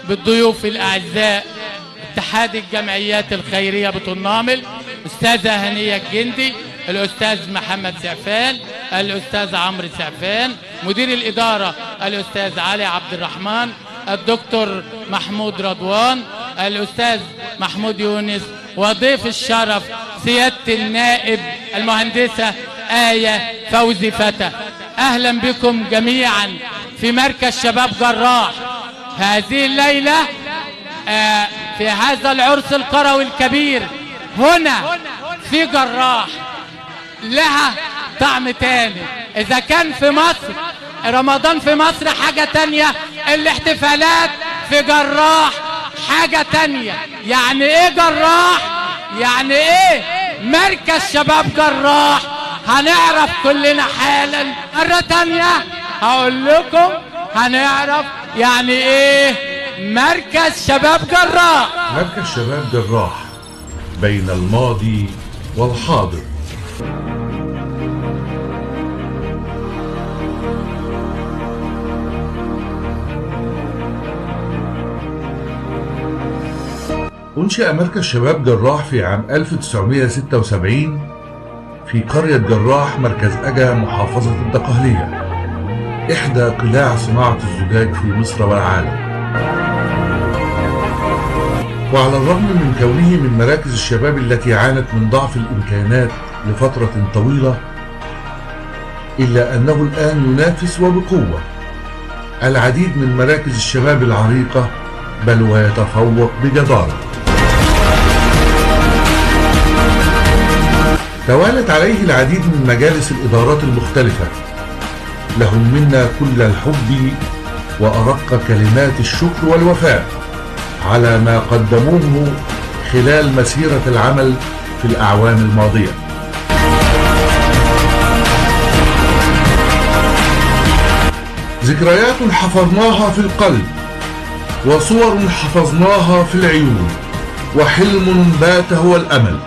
بالضيوف الأعزاء اتحاد الجمعيات الخيرية بطنامل، أستاذة هنية الجندي، الأستاذ محمد سعفان، الأستاذ عمرو سعفان، مدير الإدارة الأستاذ علي عبد الرحمن، الدكتور محمود رضوان، الأستاذ محمود يونس، وضيف الشرف سيادة النائب المهندسة آية فوزي فتى. أهلا بكم جميعا في مركز شباب جراح هذه الليلة في هذا العرس القروي الكبير. هنا في جراح لها طعم تاني. إذا كان في مصر رمضان في مصر حاجة تانية، الاحتفالات في جراح حاجة تانية. يعني ايه جراح؟ يعني ايه مركز شباب جراح؟ هنعرف كلنا حالا. مرة تانية هقول لكم هنعرف يعني ايه مركز شباب جراح. مركز شباب جراح بين الماضي والحاضر. أنشئ مركز شباب جراح في عام 1976 في قرية جراح مركز أجا محافظة الدقهلية، إحدى قلاع صناعة الزجاج في مصر والعالم. وعلى الرغم من كونه من مراكز الشباب التي عانت من ضعف الإمكانات لفترة طويلة، إلا أنه الآن ينافس وبقوة العديد من مراكز الشباب العريقة، بل ويتفوق بجدارة. توالت عليه العديد من مجالس الإدارات المختلفة، لهم منا كل الحب وأرق كلمات الشكر والوفاء على ما قدموه خلال مسيرة العمل في الأعوام الماضية. ذكريات حفظناها في القلب، وصور حفظناها في العيون، وحلم بات هو الأمل.